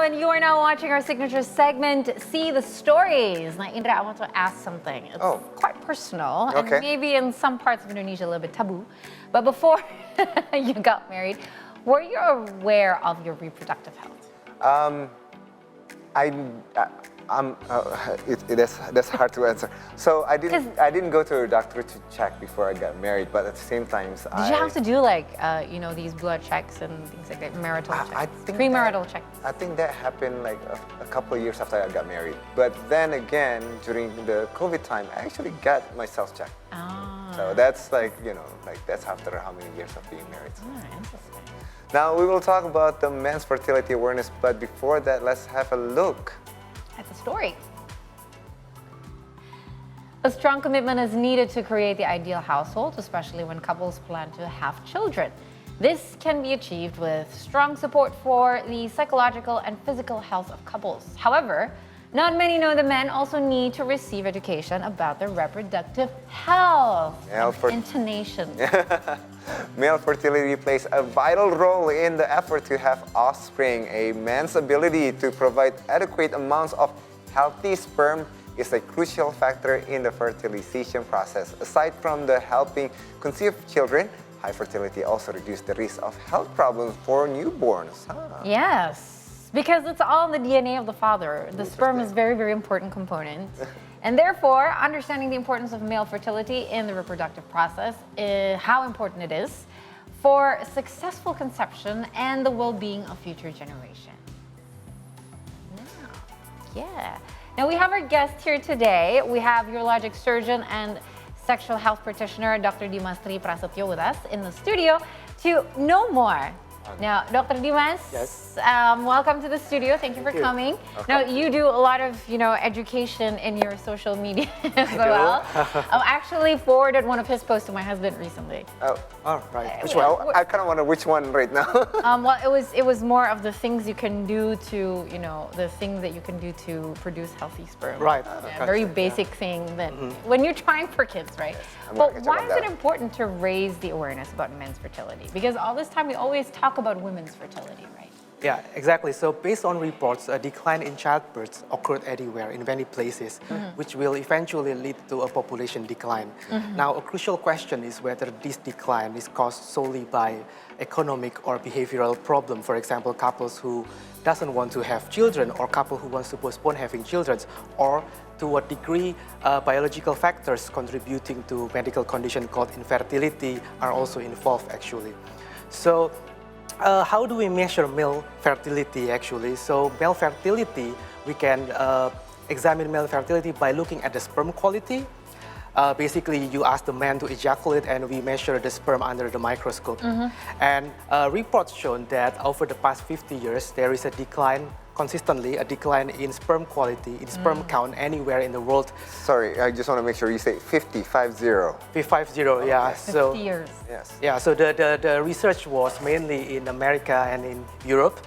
and you are now watching our signature segment, See the Stories. Now, Indra, I want to ask something. It's quite personal, and maybe in some parts of Indonesia a little bit taboo. But before you got married, were you aware of your reproductive health? That's hard to answer. So I didn't go to a doctor to check before I got married, but at the same time, did you have to do like these blood checks and things like that, marital checks, premarital checks? I think that happened like a couple of years after I got married. But then again, during the COVID time, I actually got myself checked. So that's that's after how many years of being married. Interesting. Now we will talk about the men's fertility awareness, but before that, let's have a look at the story. A strong commitment is needed to create the ideal household, especially when couples plan to have children. This can be achieved with strong support for the psychological and physical health of couples. However, not many know that men also need to receive education about their reproductive health. Intonation. Male fertility plays a vital role in the effort to have offspring. A man's ability to provide adequate amounts of healthy sperm is a crucial factor in the fertilization process. Aside from the helping conceive children, high fertility also reduces the risk of health problems for newborns. Yes. Because it's all in the DNA of the father. The sperm is very, very important component. And therefore, understanding the importance of male fertility in the reproductive process, how important it is for successful conception and the well-being of future generations. Yeah. Now we have our guest here today. We have urologic surgeon and sexual health practitioner, Dr. Dimas Prasetyo, with us in the studio to know more. Now, Dr. Dimas, welcome to the studio. Thank you for coming. Now, you do a lot of, education in your social media as well. I actually forwarded one of his posts to my husband recently. Right. Which one? I kind of wonder which one right now. Well, it was more of the things you can do to, the things that you can do to produce healthy sperm. Right. Very basic thing that when you're trying for kids, right? But why is it important to raise the awareness about men's fertility? Because all this time we always talk about women's fertility, right? Yeah, exactly. So based on reports, a decline in childbirth occurred everywhere in many places, which will eventually lead to a population decline. Now, a crucial question is whether this decline is caused solely by economic or behavioral problem. For example, couples who doesn't want to have children, or couple who wants to postpone having children, or to what degree biological factors contributing to medical condition called infertility are also involved actually. So how do we measure male fertility actually? So male fertility, we can examine male fertility by looking at the sperm quality. Basically, you ask the man to ejaculate and we measure the sperm under the microscope. And reports shown that over the past 50 years, there is a decline consistently, a decline in sperm quality, in sperm count anywhere in the world. Sorry, I just want to make sure you say 50, 50. 50, yeah. So 50 years. Yes. Yeah, so the research was mainly in America and in Europe,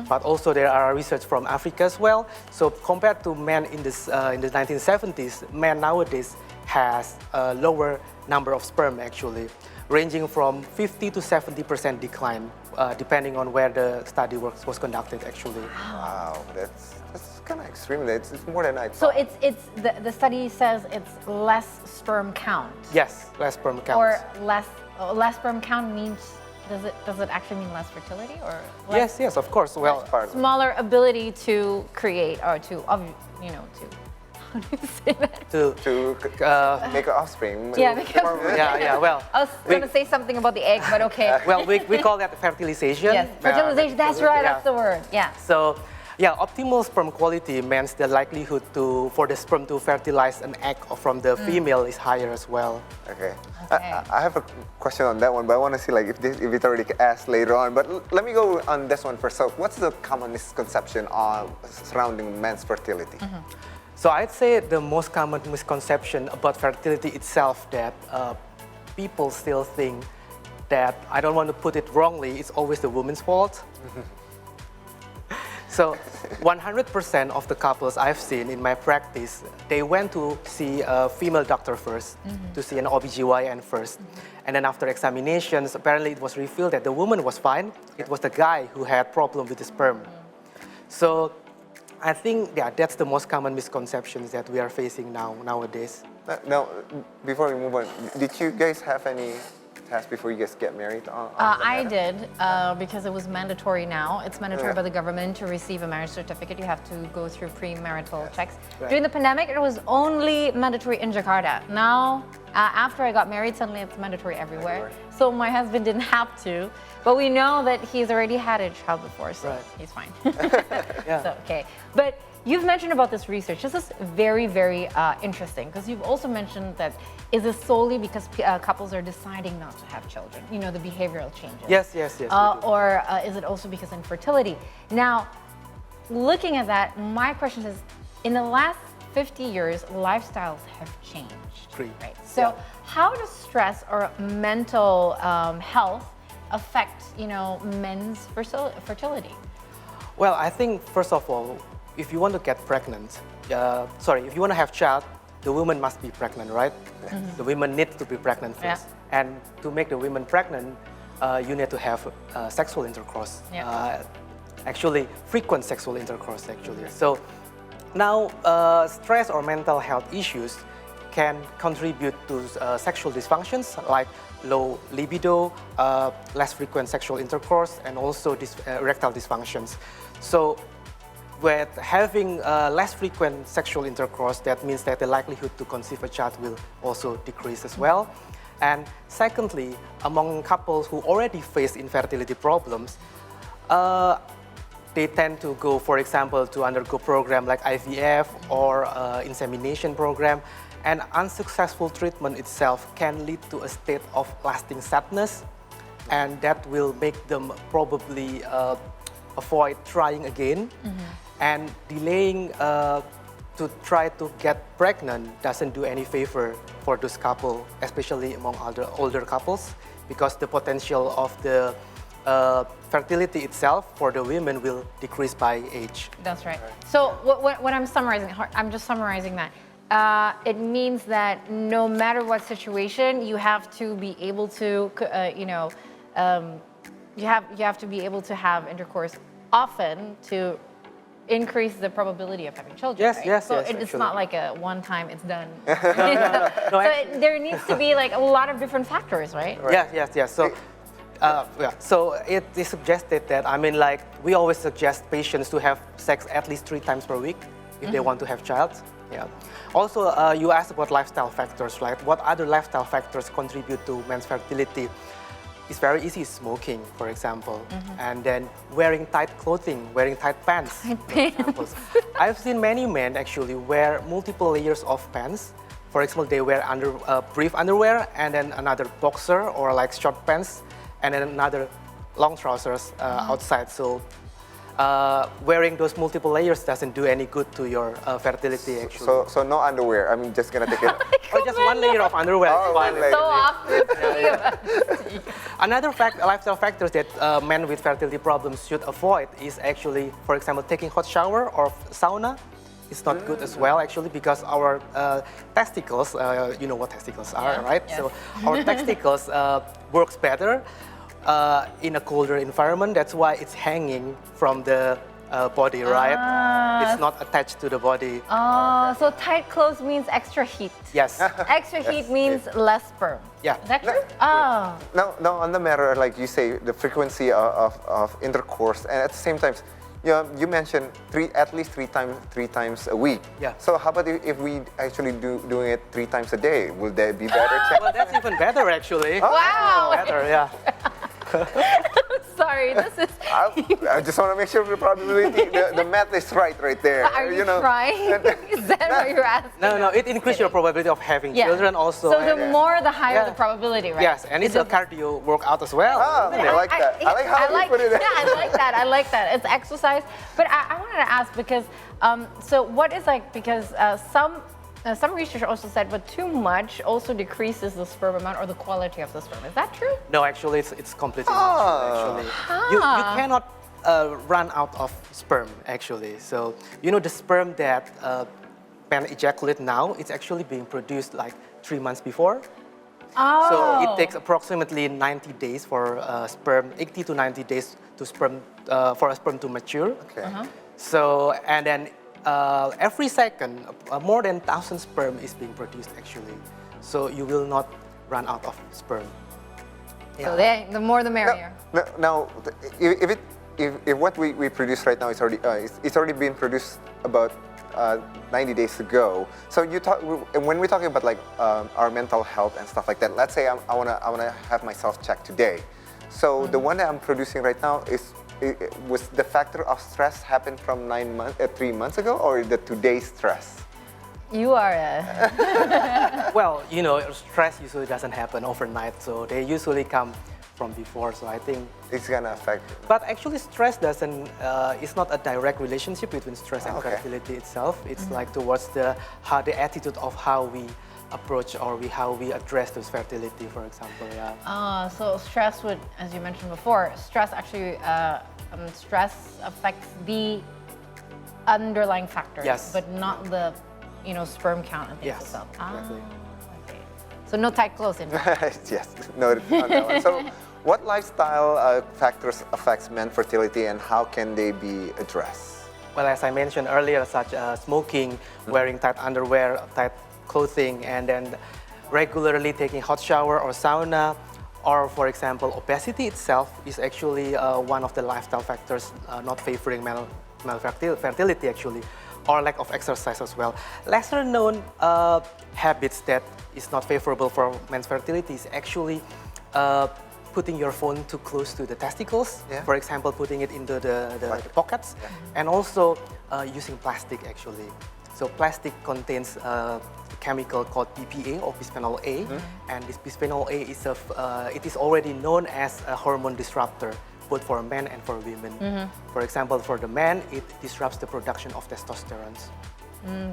but also there are research from Africa as well. So compared to men in the 1970s, men nowadays has a lower number of sperm actually, ranging from 50 to 70% decline, depending on where the study was conducted actually. Wow, that's kind of extreme. It's more than I So thought. it's the study says it's less sperm count. Yes, less sperm count. Or less sperm count means, does it actually mean less fertility or less Yes, of course. Well, smaller ability to create or to how do you say that? To make an offspring. Yeah, because well, I was going to say something about the egg, but okay. Well, we call that fertilization. Yes, fertilization, that's right, that's the word, yeah. So, yeah, optimal sperm quality means the likelihood for the sperm to fertilize an egg from the female is higher as well. Okay. I have a question on that one, but I want to see if it's already asked later on. But let me go on this one first. So what's the common misconception surrounding men's fertility? So I'd say the most common misconception about fertility itself that people still think that, I don't want to put it wrongly, it's always the woman's fault. So 100% of the couples I've seen in my practice, they went to see a female doctor first, to see an OBGYN first. And then after examinations, apparently it was revealed that the woman was fine. It was the guy who had problem with the sperm. So I think, yeah, that's the most common misconceptions that we are facing nowadays. Now, before we move on, did you guys have any tests before you guys get married? I did because it was mandatory now. It's mandatory by the government to receive a marriage certificate. You have to go through premarital checks. Right. During the pandemic, it was only mandatory in Jakarta. Now, after I got married, suddenly it's mandatory everywhere. So my husband didn't have to, but we know that he's already had a child before, so he's fine. Yeah. So, okay. But you've mentioned about this research. This is very, very interesting because you've also mentioned that is this solely because couples are deciding not to have children? You know, the behavioral changes. Yes. Or is it also because infertility? Now, looking at that, my question is, in the last 50 years, lifestyles have changed. Right? So how does stress or mental health affect, men's fertility? Well, I think, first of all, if you want to get pregnant, if you want to have child, the woman must be pregnant, right? The women need to be pregnant first. And to make the women pregnant, you need to have sexual intercourse. Actually, frequent sexual intercourse, actually. So now, stress or mental health issues can contribute to sexual dysfunctions like low libido, less frequent sexual intercourse, and also erectile dysfunctions. So with having less frequent sexual intercourse, that means that the likelihood to conceive a child will also decrease as well. And secondly, among couples who already face infertility problems, they tend to go, for example, to undergo program like IVF or insemination program. And unsuccessful treatment itself can lead to a state of lasting sadness, and that will make them probably avoid trying again. And delaying to try to get pregnant doesn't do any favor for those couples, especially among older couples, because the potential of the fertility itself for the women will decrease by age. That's right. So what I'm summarizing, I'm just summarizing that. It means that no matter what situation, you have to be able to, you have to be able to have intercourse often to increase the probability of having children. Yes, right? yes, so yes. it's not like a one time it's done. No, There needs to be like a lot of different factors, right? Yes. So, so it is suggested that, we always suggest patients to have sex at least 3 times per week if they want to have child. Yeah. Also, you asked about lifestyle factors, right? What other lifestyle factors contribute to men's fertility? It's very easy, smoking, for example, and then wearing tight clothing, wearing tight pants. For examples. I've seen many men actually wear multiple layers of pants. For example, they wear brief underwear and then another boxer or like short pants and then another long trousers outside. So wearing those multiple layers doesn't do any good to your fertility, actually. So no underwear. I'm just gonna take it. Or just one layer of underwear. Oh, one layer. So often. Another lifestyle factors that men with fertility problems should avoid is actually, for example, taking hot shower or sauna. It's not good as well, actually, because our testicles, you know what testicles are, right? Yes. So our testicles works better in a colder environment. That's why it's hanging from the body, right? It's not attached to the body. Oh, so tight clothes means extra heat. Yes. Extra heat means less sperm. Yeah. Is that true? Oh. Now on the matter, like you say, the frequency of intercourse, and at the same time, you mentioned at least three times a week. Yeah. So how about if we actually doing it 3 times a day? Will that be better? Well, that's even better, actually. Wow. Better, yeah. Sorry, this is. I just want to make sure the probability, the math is right there. Are you trying? Is that what you're asking? No, it increases your probability of having children also. So the more, the higher the probability, right? Yes, and it's a cardio workout as well. I like that. I like how you put it. Yeah, I like that. I like that. It's exercise. But I wanted to ask because, so what is because some research also said, but too much also decreases the sperm amount or the quality of the sperm. Is that true? No, actually, it's completely not true, actually. You cannot run out of sperm, actually. So, the sperm that men ejaculate now, it's actually being produced like 3 months before. Oh. So it takes approximately 90 days for sperm, 80 to 90 days to for a sperm to mature. Okay. So, and then every second, more than 1,000 sperm is being produced actually. So you will not run out of sperm. So the more the merrier. Now, if what we produce right now is already it's already been produced about 90 days ago. So when we're talking about like our mental health and stuff like that. Let's say I wanna have myself checked today. So the one that I'm producing right now was the factor of stress happened from 3 months ago, or the today's stress? You are a... Well, you know, stress usually doesn't happen overnight, so they usually come from before. So I think It's gonna affect. but actually, stress doesn't. It's not a direct relationship between stress and Okay. fertility itself. It's like towards the attitude of how we approach or how we address those fertility, for example. Yeah. So stress would, as you mentioned before, stress actually stress affects the underlying factors, Yes. but not the sperm count and things Yes, itself. exactly. Okay. So no tight clothes in. Yes, noted on that one. So, what lifestyle factors affects men's fertility, and how can they be addressed? Well, as I mentioned earlier, such as smoking, wearing tight underwear, tight clothing, and then regularly taking hot shower or sauna, or for example, obesity itself is actually one of the lifestyle factors not favoring male fertility actually, or lack of exercise as well. Lesser known habits that is not favorable for men's fertility is actually putting your phone too close to the testicles, Yeah. for example, putting it into the pockets, Yeah. and also using plastic actually. So plastic contains a chemical called BPA or bisphenol A, and this bisphenol A is it is already known as a hormone disruptor, both for men and for women. For example, for the men, it disrupts the production of testosterone.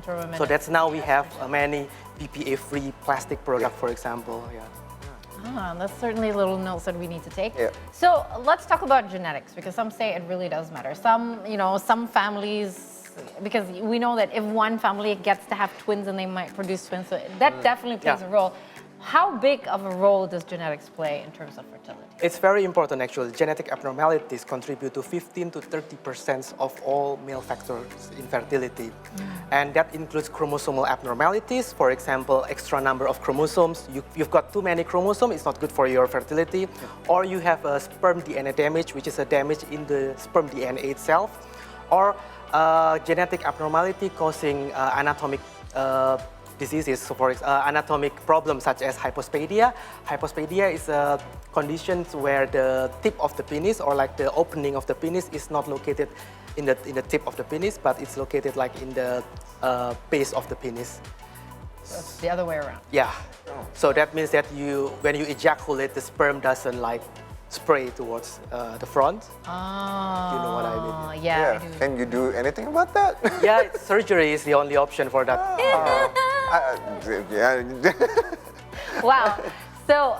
For women. So that's now we have many BPA-free plastic product, for example. Yeah. That's certainly little notes that we need to take. Yeah. So let's talk about genetics, because some say it really does matter. Some families, because we know that if one family gets to have twins and they might produce twins, so that definitely plays Yeah. a role. How big of a role does genetics play in terms of fertility? It's very important actually. Genetic abnormalities contribute to 15 to 30% of all male factors in fertility. And that includes chromosomal abnormalities, for example, extra number of chromosomes. You've got too many chromosomes, it's not good for your fertility. Or you have a sperm DNA damage, which is a damage in the sperm DNA itself. Or genetic abnormality causing anatomic diseases, so for anatomic problems such as hypospadia. Hypospadia is a condition where the tip of the penis, or like the opening of the penis, is not located in the tip of the penis, but it's located like in the base of the penis. So it's the other way around. Yeah. So that means that when you ejaculate, the sperm doesn't like spray towards the front. Oh, You know what I mean? Yeah, I do. Can you do anything about that? Yeah, surgery is the only option for that. Yeah. Wow. So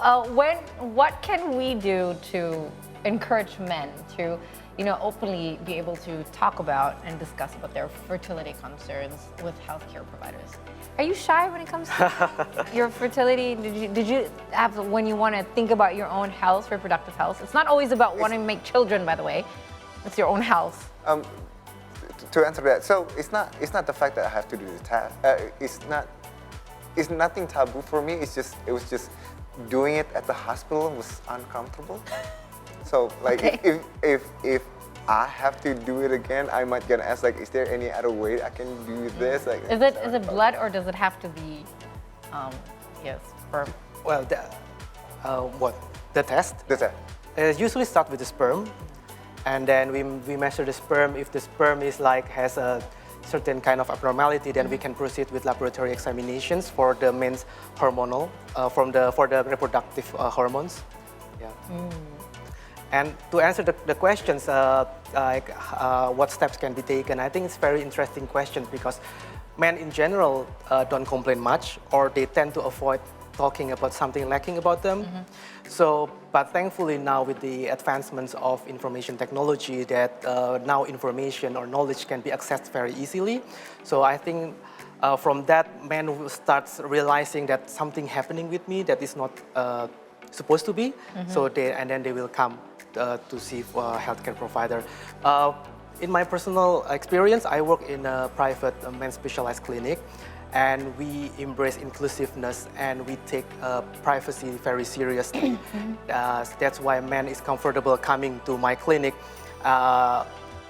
what can we do to encourage men to, openly be able to talk about and discuss about their fertility concerns with healthcare providers? Are you shy when it comes to your fertility? Did you have, when you want to think about your own health, reproductive health? It's not always about wanting to make children, by the way. It's your own health. To answer that, so it's not the fact that I have to do the test. It's nothing taboo for me. It was just doing it at the hospital was uncomfortable. So like Okay. if I have to do it again, I might gonna ask like, is there any other way I can do this? Like, Is it blood, or does it have to be, sperm? Well, the test? That's it. Usually start with the sperm, and then we measure the sperm. If the sperm is has a certain kind of abnormality, then we can proceed with laboratory examinations for the men's hormonal, for the reproductive hormones. Yeah. And to answer the questions, what steps can be taken, I think it's very interesting question, because men in general don't complain much, or they tend to avoid talking about something lacking about them. So, but thankfully now with the advancements of information technology, that now information or knowledge can be accessed very easily. So I think from that, men will start realizing that something happening with me that is not supposed to be. So then they will come to see a healthcare provider. In my personal experience, I work in a private men's specialized clinic, and we embrace inclusiveness and we take privacy very seriously. That's why men is comfortable coming to my clinic.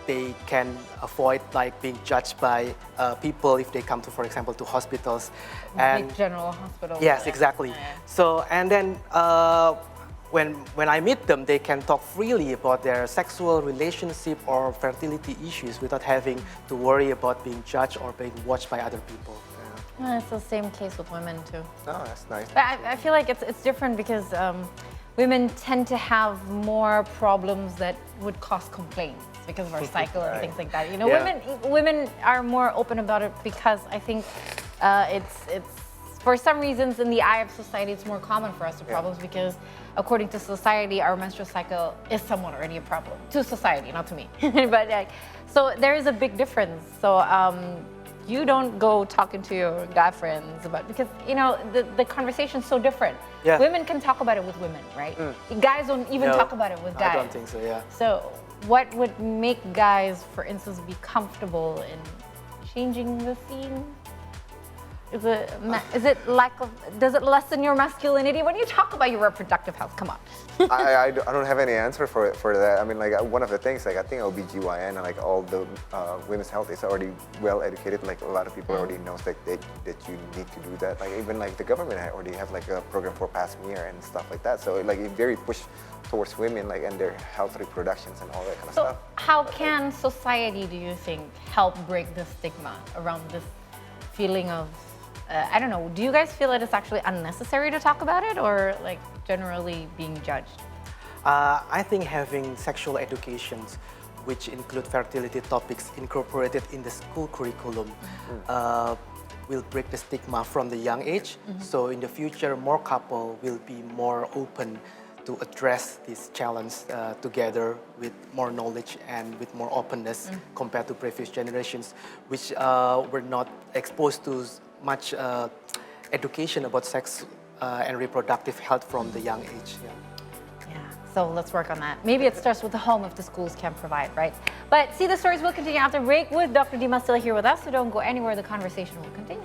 They can avoid like being judged by people if they come to, for example, to hospitals. Big general hospital. Yes, exactly. So, and then when I meet them, they can talk freely about their sexual relationship or fertility issues without having to worry about being judged or being watched by other people. It's the same case with women too. Oh, that's nice. But I feel like it's different because women tend to have more problems that would cause complaints because of our cycle and things like that. You know, women are more open about it because I think it's for some reasons in the eye of society it's more common for us to problems because according to society our menstrual cycle is somewhat already a problem to society, not to me. But like, so there is a big difference. So you don't go talking to your guy friends about, because you know the conversation's so different. Yeah. Women can talk about it with women, right? Guys don't even talk about it with guys. I don't think so, yeah. So what would make guys, for instance, be comfortable in changing the scene? Is it lack of, does it lessen your masculinity when you talk about your reproductive health? Come on. I don't have any answer for that. I mean, like one of the things, like I think OBGYN and like all the women's health is already well educated. Like a lot of people already knows that you need to do that. Like even like the government already have like a program for pap smear and stuff like that. So like it very push towards women like and their health reproductions and all that kind of stuff. How can society, do you think, help break the stigma around this feeling of I don't know, do you guys feel that it's actually unnecessary to talk about it or like generally being judged? I think having sexual educations, which include fertility topics incorporated in the school curriculum, will break the stigma from the young age. So in the future, more couple will be more open to address this challenge together with more knowledge and with more openness compared to previous generations, which were not exposed to much education about sex and reproductive health from the young age. Yeah, so let's work on that. Maybe it starts with the home if the schools can provide, right? But see, the stories will continue after break with Dr. Dimas still here with us, so don't go anywhere, the conversation will continue.